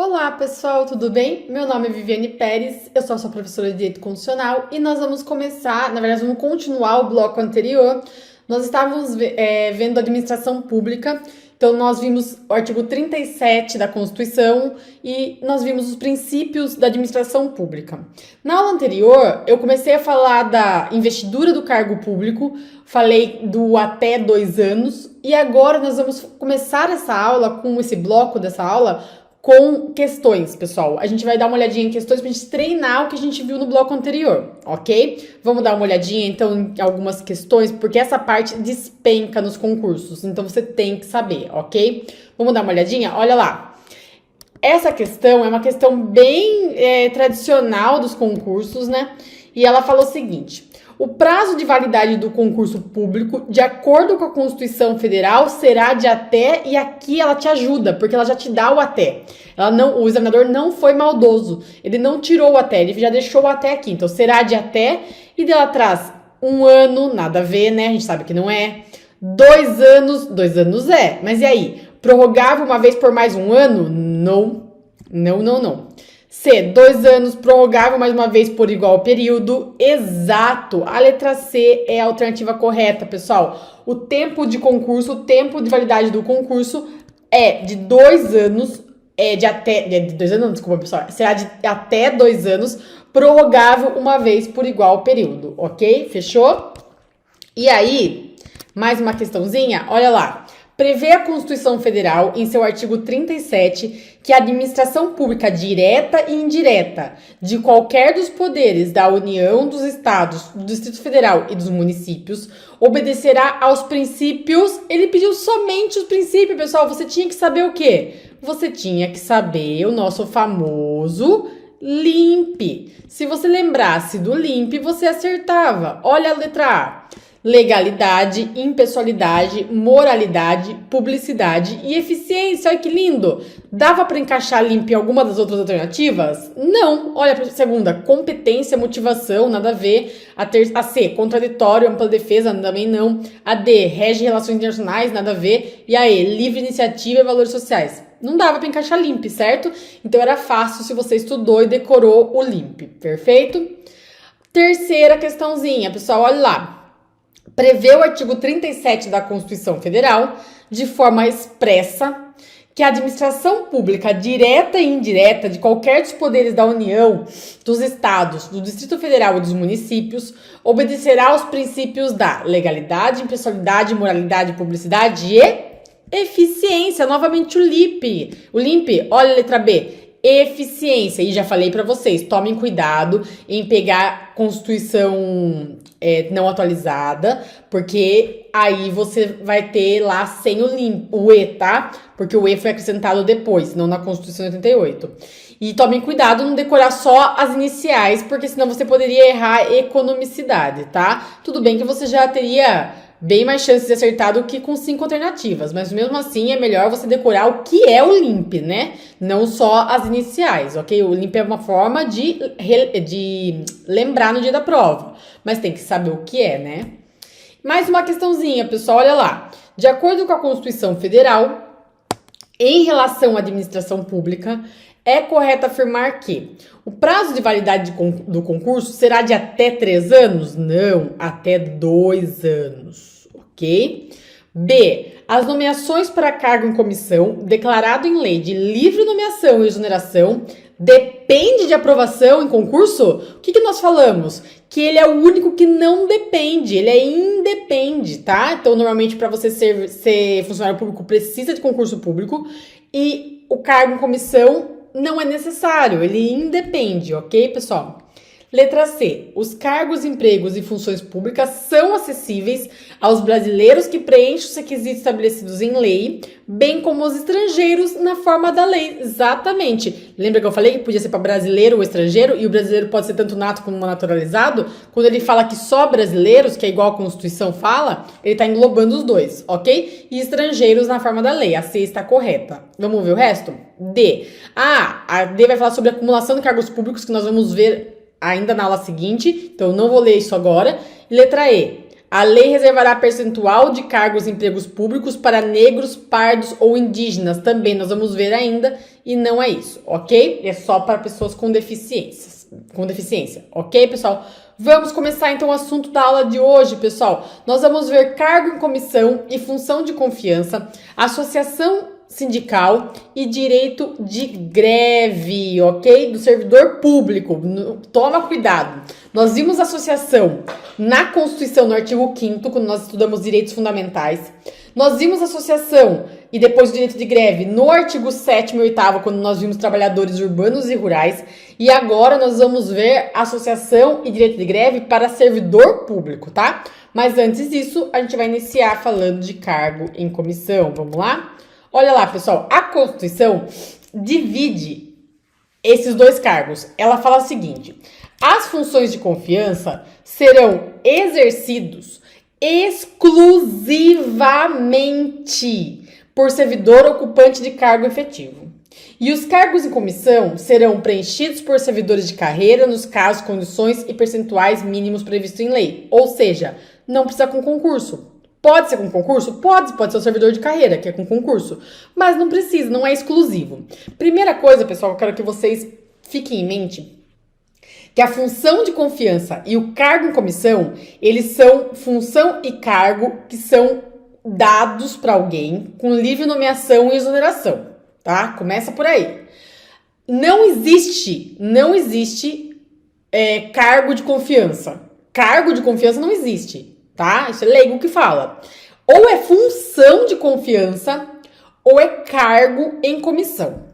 Olá pessoal, tudo bem? Meu nome é Viviane Pérez, eu sou a sua professora de Direito Constitucional e nós vamos vamos continuar o bloco anterior. Nós estávamos vendo administração pública, então nós vimos o artigo 37 da Constituição e nós vimos os princípios da administração pública. Na aula anterior, eu comecei a falar da investidura do cargo público, falei do até 2 anos e agora nós vamos começar essa aula, com esse bloco dessa aula, com questões, pessoal. A gente vai dar uma olhadinha em questões pra gente treinar o que a gente viu no bloco anterior, ok? Vamos dar uma olhadinha, então, em algumas questões, porque essa parte despenca nos concursos, então você tem que saber, ok? Vamos dar uma olhadinha? Olha lá. Essa questão é uma questão bem tradicional dos concursos, né? E ela fala o seguinte: o prazo de validade do concurso público, de acordo com a Constituição Federal, será de até, e aqui ela te ajuda, porque ela já te dá o até. O examinador não foi maldoso, ele não tirou o até, ele já deixou o até aqui. Então, será de até, e dela traz 1 ano, nada a ver, né? A gente sabe que não é. 2 anos, 2 anos é. Mas e aí? Prorrogável uma vez por mais 1 ano? Não. Não. C, 2 anos, prorrogável mais uma vez por igual período. Exato. A letra C é a alternativa correta, pessoal. O tempo de concurso, o tempo de validade do concurso é de 2 anos, desculpa, pessoal. Será de até 2 anos, prorrogável uma vez por igual período, ok? Fechou? E aí, mais uma questãozinha, olha lá. Prevê a Constituição Federal, em seu artigo 37, que a administração pública direta e indireta de qualquer dos poderes da União, dos Estados, do Distrito Federal e dos municípios obedecerá aos princípios. Ele pediu somente os princípios, pessoal. Você tinha que saber o quê? Você tinha que saber o nosso famoso LIMP. Se você lembrasse do LIMP, você acertava. Olha a letra A. Legalidade, impessoalidade, moralidade, publicidade e eficiência. Olha que lindo! Dava para encaixar limpo em alguma das outras alternativas? Não. Olha para a segunda. Competência, motivação, nada a ver. A C, contraditório, ampla defesa, também não. A D, rege relações internacionais, nada a ver. E a E, livre iniciativa e valores sociais. Não dava para encaixar limp, certo? Então era fácil se você estudou e decorou o limp. Perfeito? Terceira questãozinha, pessoal, olha lá. Prevê o artigo 37 da Constituição Federal, de forma expressa, que a administração pública direta e indireta de qualquer dos poderes da União, dos Estados, do Distrito Federal e dos municípios obedecerá aos princípios da legalidade, impessoalidade, moralidade, publicidade e eficiência. Novamente o LIMP. O LIMP, olha a letra B. Eficiência. E já falei para vocês, tomem cuidado em pegar Constituição não atualizada, porque aí você vai ter lá sem o E, tá? Porque o E foi acrescentado depois, não na Constituição de 88. E tomem cuidado não decorar só as iniciais, porque senão você poderia errar economicidade, tá? Tudo bem que você já teria bem mais chances de acertar do que com 5 alternativas, mas mesmo assim é melhor você decorar o que é o LIMP, né? Não só as iniciais, ok? O LIMP é uma forma de lembrar no dia da prova, mas tem que saber o que é, né? Mais uma questãozinha, pessoal, olha lá. De acordo com a Constituição Federal, em relação à administração pública, é correto afirmar que o prazo de validade do concurso será de até 3 anos? Não, até 2 anos, ok? B. As nomeações para cargo em comissão, declarado em lei de livre nomeação e exoneração, depende de aprovação em concurso? O que nós falamos? Que ele é o único que não depende, ele é independe, tá? Então, normalmente, para você ser funcionário público, precisa de concurso público e o cargo em comissão não é necessário, ele independe, ok, pessoal? Letra C. Os cargos, empregos e funções públicas são acessíveis aos brasileiros que preenchem os requisitos estabelecidos em lei, bem como os estrangeiros na forma da lei. Exatamente. Lembra que eu falei que podia ser para brasileiro ou estrangeiro? E o brasileiro pode ser tanto nato como naturalizado? Quando ele fala que só brasileiros, que é igual a Constituição fala, ele está englobando os dois, ok? E estrangeiros na forma da lei. A C está correta. Vamos ver o resto? D. A D vai falar sobre acumulação de cargos públicos, que nós vamos ver ainda na aula seguinte, então eu não vou ler isso agora. Letra E. A lei reservará percentual de cargos e empregos públicos para negros, pardos ou indígenas. Também nós vamos ver ainda, e não é isso, ok? É só para pessoas com deficiência, ok, pessoal? Vamos começar então o assunto da aula de hoje, pessoal. Nós vamos ver cargo em comissão e função de confiança, associação sindical e direito de greve, ok? Do servidor público. Toma cuidado. Nós vimos associação na Constituição, no artigo 5º, quando nós estudamos direitos fundamentais. Nós vimos associação e depois o direito de greve no artigo 7º e 8º, quando nós vimos trabalhadores urbanos e rurais. E agora nós vamos ver associação e direito de greve para servidor público, tá? Mas antes disso, a gente vai iniciar falando de cargo em comissão. Vamos lá? Olha lá, pessoal, a Constituição divide esses dois cargos. Ela fala o seguinte: as funções de confiança serão exercidos exclusivamente por servidor ocupante de cargo efetivo. E os cargos em comissão serão preenchidos por servidores de carreira nos casos, condições e percentuais mínimos previstos em lei. Ou seja, não precisa com concurso. Pode ser com concurso? Pode ser o servidor de carreira, que é com concurso. Mas não precisa, não é exclusivo. Primeira coisa, pessoal, que eu quero que vocês fiquem em mente, que a função de confiança e o cargo em comissão, eles são função e cargo que são dados para alguém com livre nomeação e exoneração, tá? Começa por aí. Não existe cargo de confiança. Cargo de confiança não existe, tá? Isso é leigo que fala. Ou é função de confiança ou é cargo em comissão.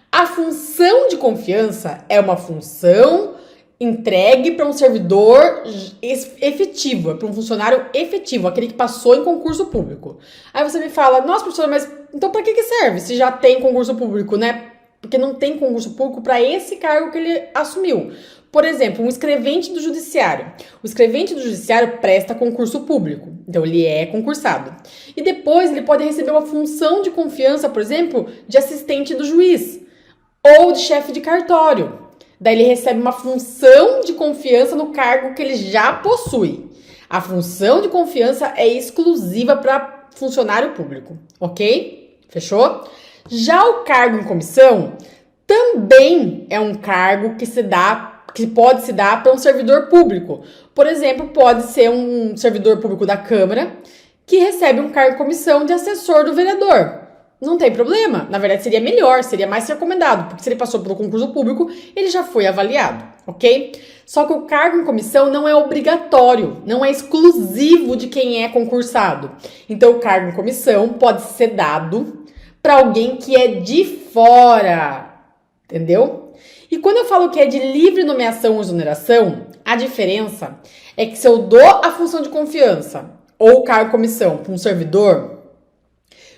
A função de confiança é uma função entregue para um servidor efetivo, para um funcionário efetivo, aquele que passou em concurso público. Aí você me fala, nossa, professora, mas então para que serve se já tem concurso público, né? Porque não tem concurso público para esse cargo que ele assumiu. Por exemplo, um escrevente do judiciário. O escrevente do judiciário presta concurso público, então ele é concursado. E depois ele pode receber uma função de confiança, por exemplo, de assistente do juiz ou de chefe de cartório. Daí ele recebe uma função de confiança no cargo que ele já possui. A função de confiança é exclusiva para funcionário público, ok? Fechou? Já o cargo em comissão também é um cargo que pode se dar para um servidor público. Por exemplo, pode ser um servidor público da Câmara que recebe um cargo em comissão de assessor do vereador. Não tem problema. Na verdade, seria melhor, seria mais recomendado, porque se ele passou pelo concurso público, ele já foi avaliado, ok? Só que o cargo em comissão não é obrigatório, não é exclusivo de quem é concursado. Então, o cargo em comissão pode ser dado para alguém que é de fora, entendeu? E quando eu falo que é de livre nomeação ou exoneração, a diferença é que se eu dou a função de confiança ou o cargo em comissão para um servidor,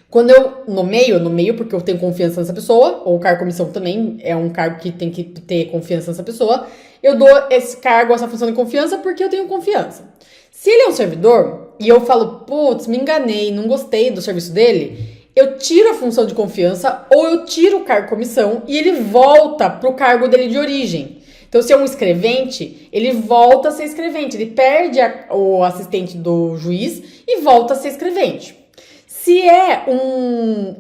quando eu nomeio porque eu tenho confiança nessa pessoa, ou o cargo de comissão também é um cargo que tem que ter confiança nessa pessoa, eu dou esse cargo, essa função de confiança, porque eu tenho confiança. Se ele é um servidor, e eu falo, putz, me enganei, não gostei do serviço dele, eu tiro a função de confiança, ou eu tiro o cargo de comissão, e ele volta para o cargo dele de origem. Então, se é um escrevente, ele volta a ser escrevente, ele perde o assistente do juiz e volta a ser escrevente. Se é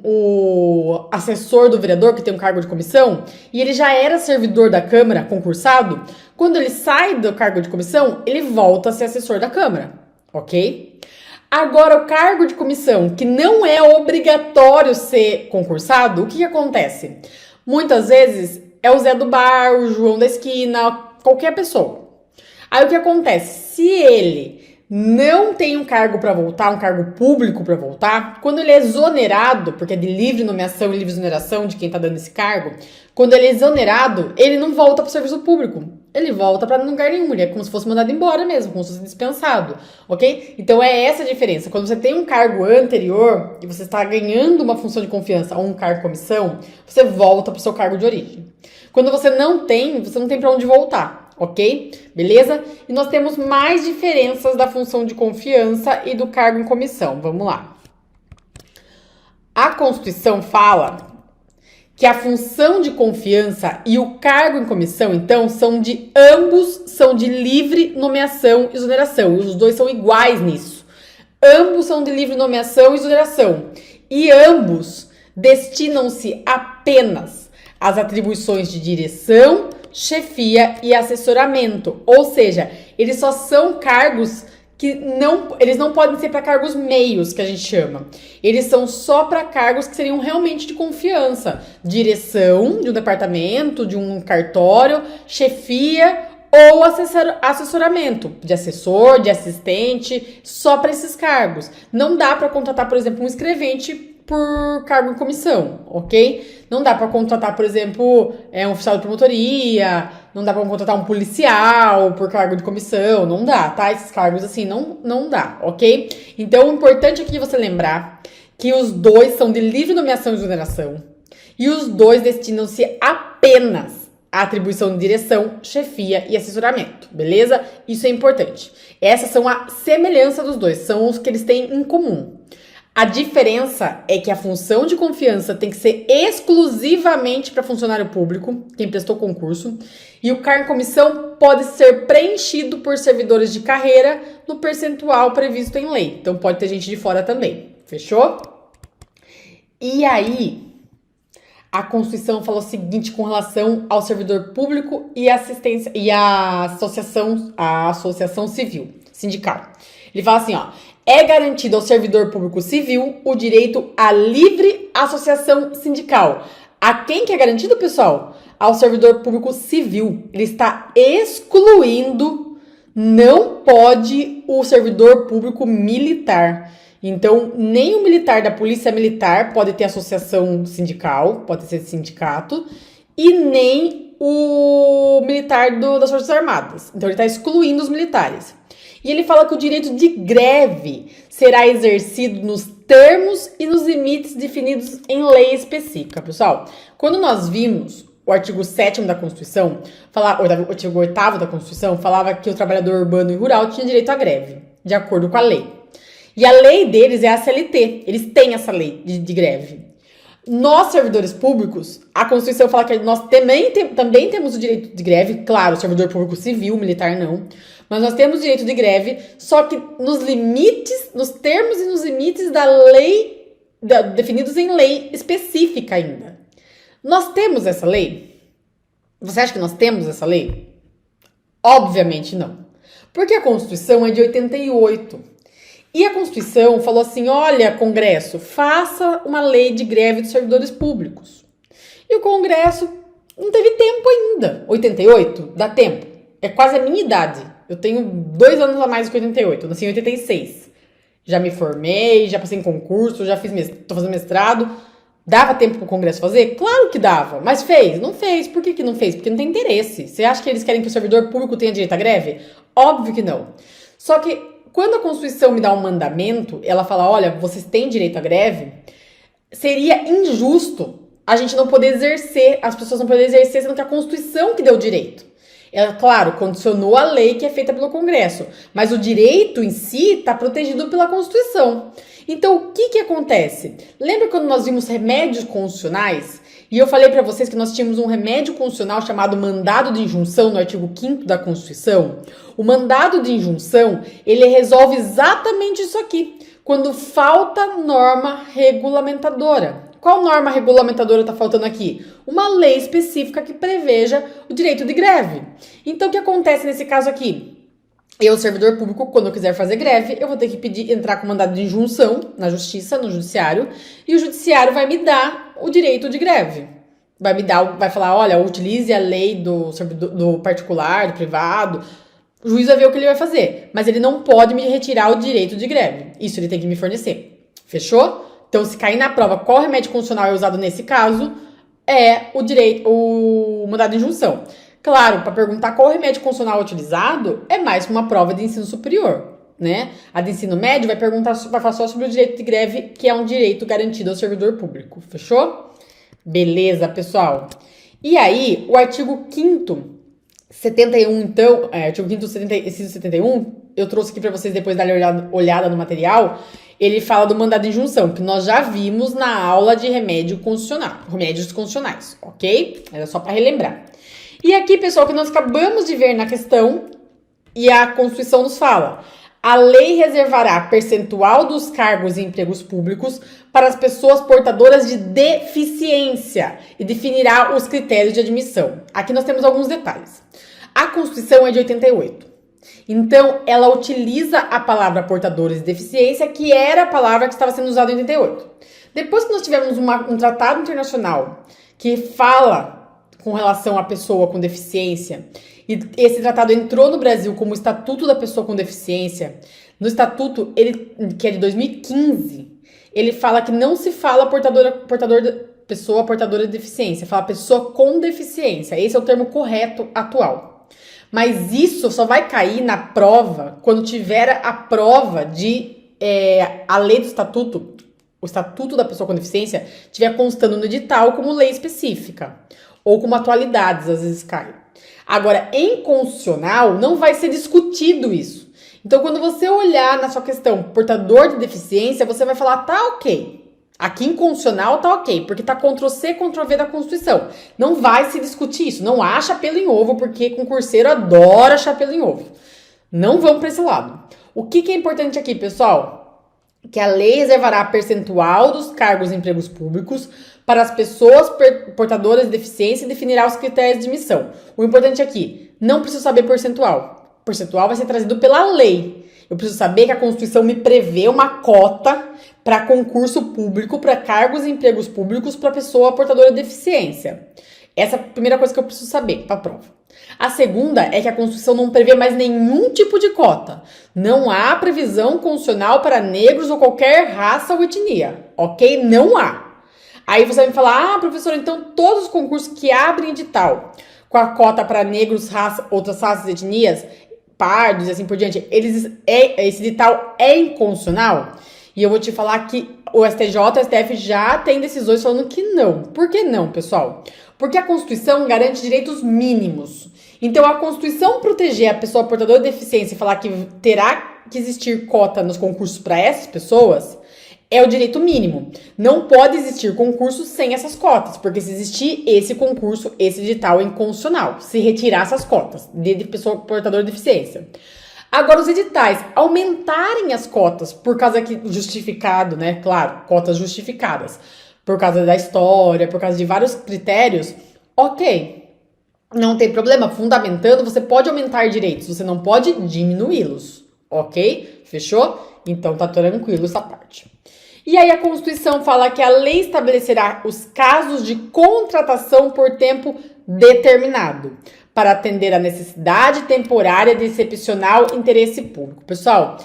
o assessor do vereador, que tem um cargo de comissão, e ele já era servidor da Câmara, concursado, quando ele sai do cargo de comissão, ele volta a ser assessor da Câmara, ok? Agora, o cargo de comissão, que não é obrigatório ser concursado, o que acontece? Muitas vezes é o Zé do bar, o João da esquina, qualquer pessoa. Aí o que acontece? Se ele não tem um cargo para voltar, um cargo público para voltar, quando ele é exonerado, porque é de livre nomeação e livre exoneração de quem tá dando esse cargo, quando ele é exonerado, ele não volta para o serviço público. Ele volta para lugar nenhum, ele é como se fosse mandado embora mesmo, como se fosse dispensado, ok? Então é essa a diferença. Quando você tem um cargo anterior e você está ganhando uma função de confiança ou um cargo de comissão, você volta para o seu cargo de origem. Quando você não tem para onde voltar, ok? Beleza? E nós temos mais diferenças da função de confiança e do cargo em comissão. Vamos lá. A Constituição fala que a função de confiança e o cargo em comissão, então, ambos são de livre nomeação e exoneração. E os dois são iguais nisso. Ambos são de livre nomeação e exoneração. E ambos destinam-se apenas às atribuições de direção, chefia e assessoramento. Ou seja, eles só são cargos que eles não podem ser para cargos meios, que a gente chama. Eles são só para cargos que seriam realmente de confiança. Direção de um departamento, de um cartório, chefia ou assessoramento, de assessor, de assistente, só para esses cargos. Não dá para contratar, por exemplo, um escrevente por cargo em comissão, ok? Não dá para contratar, por exemplo, um oficial de promotoria, não dá para contratar um policial por cargo de comissão, não dá, tá? Esses cargos assim não dá, ok? Então, o importante aqui é você lembrar que os dois são de livre nomeação e exoneração e os dois destinam-se apenas à atribuição de direção, chefia e assessoramento, beleza? Isso é importante. Essas são a semelhança dos dois, são os que eles têm em comum. A diferença é que a função de confiança tem que ser exclusivamente para funcionário público, quem prestou concurso, e o cargo em comissão pode ser preenchido por servidores de carreira no percentual previsto em lei. Então pode ter gente de fora também. Fechou? E aí, a Constituição falou o seguinte com relação ao servidor público e assistência e a associação civil, sindical. Ele fala assim, ó: é garantido ao servidor público civil o direito à livre associação sindical. A quem que é garantido, pessoal? Ao servidor público civil. Ele está excluindo, não pode o servidor público militar. Então, nem o militar da Polícia Militar pode ter associação sindical, pode ser sindicato, e nem o militar das Forças Armadas. Então, ele está excluindo os militares. E ele fala que o direito de greve será exercido nos termos e nos limites definidos em lei específica. Pessoal, quando nós vimos o artigo 7º da Constituição, o artigo 8º da Constituição, falava que o trabalhador urbano e rural tinha direito à greve, de acordo com a lei. E a lei deles é a CLT, eles têm essa lei de greve. Nós, servidores públicos, a Constituição fala que nós também temos o direito de greve, claro, servidor público civil, militar não, mas nós temos direito de greve, só que nos termos e nos limites da lei, definidos em lei específica ainda. Nós temos essa lei? Você acha que nós temos essa lei? Obviamente não. Porque a Constituição é de 88. E a Constituição falou assim, olha, Congresso, faça uma lei de greve dos servidores públicos. E o Congresso não teve tempo ainda. 88? Dá tempo. É quase a minha idade. Eu tenho 2 anos a mais que 88. Eu nasci em 86. Já me formei, já passei em concurso, tô fazendo mestrado. Dava tempo pro Congresso fazer? Claro que dava. Mas fez? Não fez. Por que não fez? Porque não tem interesse. Você acha que eles querem que o servidor público tenha direito à greve? Óbvio que não. Só que quando a Constituição me dá um mandamento, ela fala, olha, vocês têm direito à greve, seria injusto a gente não poder exercer, as pessoas não poderem exercer, sendo que a Constituição que deu o direito. Ela, claro, condicionou a lei que é feita pelo Congresso, mas o direito em si está protegido pela Constituição. Então, o que acontece? Lembra quando nós vimos remédios constitucionais? E eu falei para vocês que nós tínhamos um remédio constitucional chamado mandado de injunção no artigo 5º da Constituição. O mandado de injunção, ele resolve exatamente isso aqui, quando falta norma regulamentadora. Qual norma regulamentadora está faltando aqui? Uma lei específica que preveja o direito de greve. Então, o que acontece nesse caso aqui? Eu, servidor público, quando eu quiser fazer greve, eu vou ter que entrar com mandado de injunção na justiça, no judiciário, e o judiciário vai me dar o direito de greve. Vai falar, olha, utilize a lei do particular, do privado. O juiz vai ver o que ele vai fazer, mas ele não pode me retirar o direito de greve. Isso ele tem que me fornecer. Fechou? Então, se cair na prova qual remédio constitucional é usado nesse caso, é o mandado de injunção. Claro, para perguntar qual remédio constitucional é utilizado, é mais uma prova de ensino superior, né? A de ensino médio vai falar só sobre o direito de greve, que é um direito garantido ao servidor público. Fechou? Beleza, pessoal. E aí, o artigo 5º, 71, então, artigo 5º, inciso 71, eu trouxe aqui para vocês depois darem olhada no material. ele fala do mandado de injunção, que nós já vimos na aula de remédios constitucionais, ok? Era só para relembrar. E aqui, pessoal, que nós acabamos de ver na questão, e a Constituição nos fala: a lei reservará percentual dos cargos e empregos públicos para as pessoas portadoras de deficiência e definirá os critérios de admissão. Aqui nós temos alguns detalhes. A Constituição é de 88. Então, ela utiliza a palavra portadores de deficiência, que era a palavra que estava sendo usada em 88. Depois que nós tivemos um tratado internacional que fala com relação à pessoa com deficiência, e esse tratado entrou no Brasil como o Estatuto da Pessoa com Deficiência, no Estatuto, que é de 2015, ele fala que não se fala pessoa portadora de deficiência, fala pessoa com deficiência. Esse é o termo correto atual. Mas isso só vai cair na prova quando tiver a prova de a lei do estatuto, o Estatuto da Pessoa com Deficiência, estiver constando no edital como lei específica. Ou como atualidades, às vezes cai. Agora, em constitucional, não vai ser discutido isso. Então, quando você olhar na sua questão portador de deficiência, você vai falar, tá ok. Aqui em constitucional tá ok, porque tá Ctrl+C, Ctrl+V da Constituição. Não vai se discutir isso. Não há chapéu em ovo, porque concurseiro adora chapéu em ovo. Não vamos para esse lado. O que é importante aqui, pessoal? Que a lei reservará percentual dos cargos e empregos públicos para as pessoas portadoras de deficiência e definirá os critérios de admissão. O importante aqui, não preciso saber percentual. Percentual vai ser trazido pela lei. Eu preciso saber que a Constituição me prevê uma cota para concurso público, para cargos e empregos públicos para pessoa portadora de deficiência. Essa é a primeira coisa que eu preciso saber para a prova. A segunda é que a Constituição não prevê mais nenhum tipo de cota. Não há previsão constitucional para negros ou qualquer raça ou etnia, ok? Não há. Aí você vai me falar, professora, então todos os concursos que abrem edital com a cota para negros, outras raças e etnias, pardos e assim por diante, esse edital é inconstitucional? E eu vou te falar que o STJ e o STF já tem decisões falando que não. Por que não, pessoal? Porque a Constituição garante direitos mínimos. Então, a Constituição proteger a pessoa portadora de deficiência e falar que terá que existir cota nos concursos para essas pessoas é o direito mínimo. Não pode existir concurso sem essas cotas, porque se existir esse concurso, esse edital é inconstitucional. Se retirar essas cotas de pessoa portadora de deficiência. Agora, os editais aumentarem as cotas por causa que justificado, né? Claro, cotas justificadas. Por causa da história, por causa de vários critérios, ok. Não tem problema. Fundamentando, você pode aumentar direitos, você não pode diminuí-los, ok? Fechou? Então tá tranquilo essa parte. E aí a Constituição fala que a lei estabelecerá os casos de contratação por tempo determinado, para atender a necessidade temporária de excepcional interesse público. Pessoal,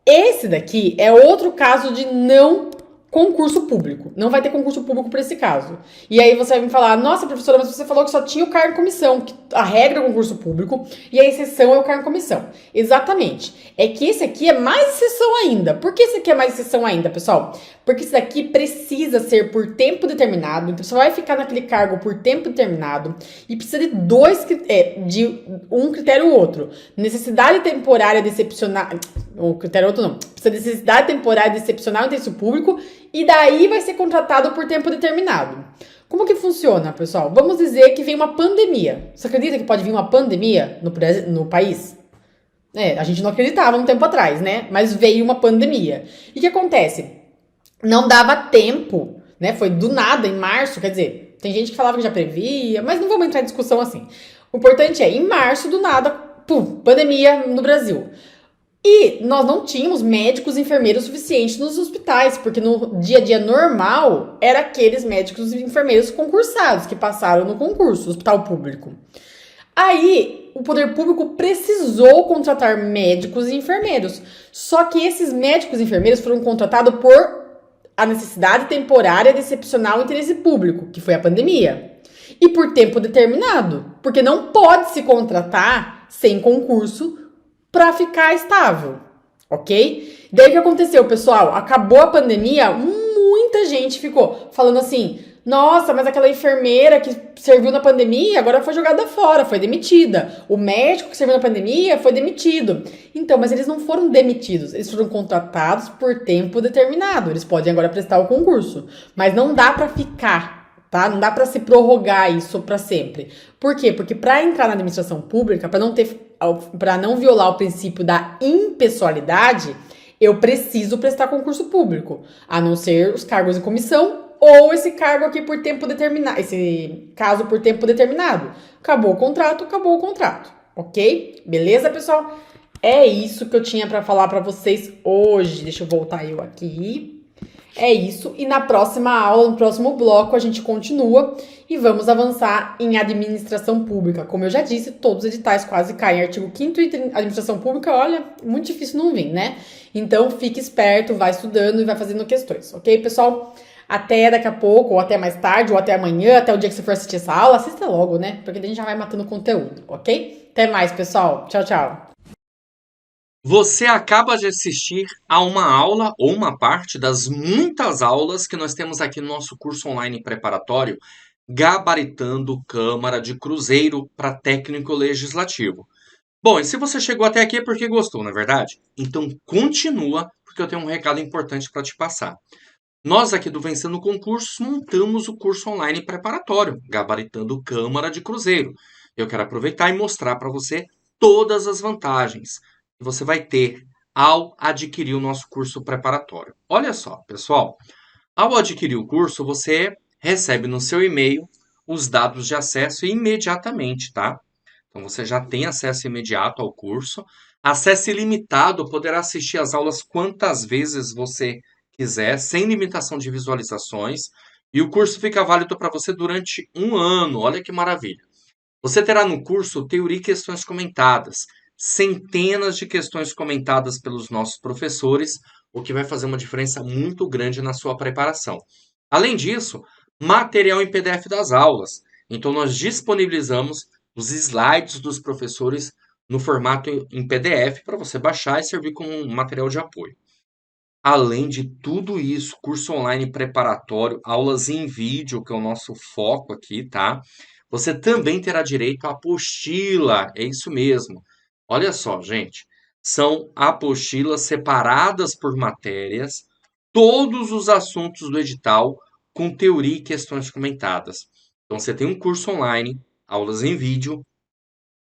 esse daqui é outro caso de não concurso público. Não vai ter concurso público para esse caso. E aí você vai me falar, nossa, professora, mas você falou que só tinha o cargo em comissão, que a regra é o concurso público e a exceção é o cargo em comissão. Exatamente. É que esse aqui é mais exceção ainda. Por que esse aqui é mais exceção ainda, pessoal? Porque esse daqui precisa ser por tempo determinado, então você vai ficar naquele cargo por tempo determinado e precisa de um critério ou outro. Necessidade temporária de excepcional... O critério outro não. Precisa de necessidade temporária de excepcional interesse público e daí vai ser contratado por tempo determinado. Como que funciona, pessoal? Vamos dizer que vem uma pandemia. Você acredita que pode vir uma pandemia no país? A gente não acreditava um tempo atrás, né? Mas veio uma pandemia. E o que acontece? Não dava tempo, né? Foi do nada, em março, quer dizer, tem gente que falava que já previa, mas não vamos entrar em discussão assim. O importante é, em março, do nada, pum, pandemia no Brasil. E nós não tínhamos médicos e enfermeiros suficientes nos hospitais, porque no dia a dia normal, era aqueles médicos e enfermeiros concursados que passaram no concurso, hospital público. Aí, o poder público precisou contratar médicos e enfermeiros. Só que esses médicos e enfermeiros foram contratados por a necessidade temporária de excepcional interesse público, que foi a pandemia. E por tempo determinado, porque não pode se contratar sem concurso para ficar estável, ok? Daí o que aconteceu, pessoal? Acabou a pandemia, muita gente ficou falando assim, Nossa, mas aquela enfermeira que serviu na pandemia agora foi jogada fora, foi demitida. O médico que serviu na pandemia foi demitido. Então, mas eles não foram demitidos, eles foram contratados por tempo determinado. Eles podem agora prestar o concurso, mas não dá pra ficar, tá? Não dá pra se prorrogar isso pra sempre. Por quê? Porque pra entrar na administração pública, pra não ter, para não violar o princípio da impessoalidade, eu preciso prestar concurso público, a não ser os cargos em comissão ou esse cargo aqui por tempo determinado, esse caso por tempo determinado. Acabou o contrato, ok? Beleza, pessoal? É isso que eu tinha para falar para vocês hoje. Deixa eu voltar eu aqui. É isso. E na próxima aula, no próximo bloco, a gente continua e vamos avançar em administração pública. Como eu já disse, todos os editais quase caem. Artigo 5º e administração pública, olha, muito difícil não vir, né? Então, fique esperto, vai estudando e vai fazendo questões, ok, pessoal? Até daqui a pouco, ou até mais tarde, ou até amanhã, até o dia que você for assistir essa aula, assista logo, né? Porque daí a gente já vai matando o conteúdo, ok? Até mais, pessoal. Tchau, tchau. Você acaba de assistir a uma aula ou uma parte das muitas aulas que nós temos aqui no nosso curso online preparatório Gabaritando Câmara de Cruzeiro para Técnico Legislativo. Bom, e se você chegou até aqui é porque gostou, não é verdade? Então continua, porque eu tenho um recado importante para te passar. Nós aqui do Vencendo Concursos montamos o curso online preparatório Gabaritando Câmara de Cruzeiro. Eu quero aproveitar e mostrar para você todas as vantagens que você vai ter ao adquirir o nosso curso preparatório. Olha só, pessoal, ao adquirir o curso, você recebe no seu e-mail os dados de acesso imediatamente, tá? Então você já tem acesso imediato ao curso. Acesso ilimitado, poderá assistir às aulas quantas vezes você quiser, sem limitação de visualizações. E o curso fica válido para você durante um ano. Olha que maravilha. Você terá no curso teoria e questões comentadas, centenas de questões comentadas pelos nossos professores, o que vai fazer uma diferença muito grande na sua preparação. Além disso, material em PDF das aulas. Então, nós disponibilizamos os slides dos professores no formato em PDF para você baixar e servir como um material de apoio. Além de tudo isso, curso online preparatório, aulas em vídeo, que é o nosso foco aqui, tá? Você também terá direito à apostila, é isso mesmo. Olha só, gente, são apostilas separadas por matérias, todos os assuntos do edital, com teoria e questões comentadas. Então, você tem um curso online, aulas em vídeo,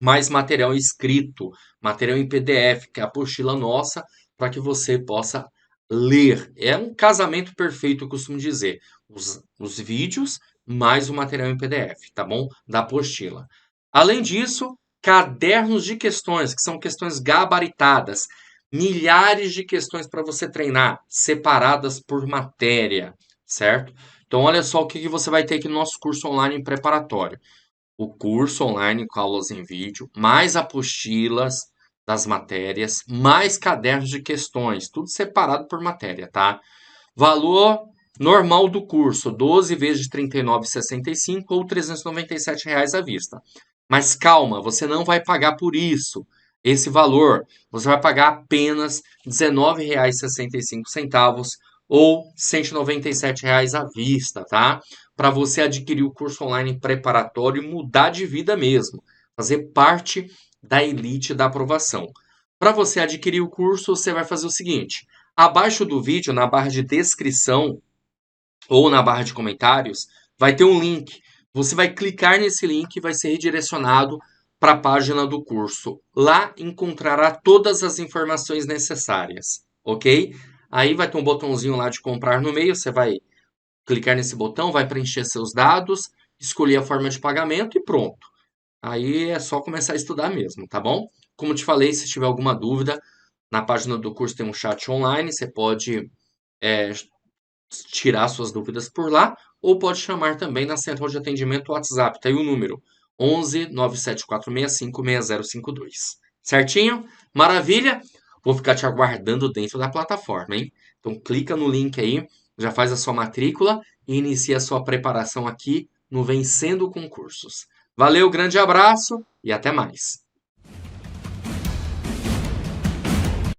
mais material escrito, material em PDF, que é a apostila nossa, para que você possa ler. É um casamento perfeito, eu costumo dizer. Os vídeos mais o material em PDF, tá bom? Da apostila. Além disso, cadernos de questões, que são questões gabaritadas. Milhares de questões para você treinar, separadas por matéria, certo? Então, olha só o que você vai ter aqui no nosso curso online preparatório. O curso online com aulas em vídeo, mais apostilas das matérias, mais cadernos de questões, tudo separado por matéria, tá? Valor normal do curso, 12 vezes de R$ 39,65 ou R$ 397 reais à vista. Mas calma, você não vai pagar por isso. Esse valor, você vai pagar apenas R$ 19,65 ou R$ 197 reais à vista, tá? Para você adquirir o curso online preparatório e mudar de vida mesmo, fazer parte da elite da aprovação. Para você adquirir o curso, você vai fazer o seguinte: abaixo do vídeo, na barra de descrição ou na barra de comentários, vai ter um link. Você vai clicar nesse link e vai ser redirecionado para a página do curso. Lá encontrará todas as informações necessárias, ok? Aí vai ter um botãozinho lá de comprar no meio, você vai clicar nesse botão, vai preencher seus dados, escolher a forma de pagamento e pronto. Aí é só começar a estudar mesmo, tá bom? Como te falei, se tiver alguma dúvida, na página do curso tem um chat online, você pode tirar suas dúvidas por lá, ou pode chamar também na central de atendimento WhatsApp, tá aí o número 11 97465 6052. Certinho? Maravilha? Vou ficar te aguardando dentro da plataforma, hein? Então clica no link aí, já faz a sua matrícula e inicia a sua preparação aqui no Vencendo Concursos. Valeu, grande abraço e até mais.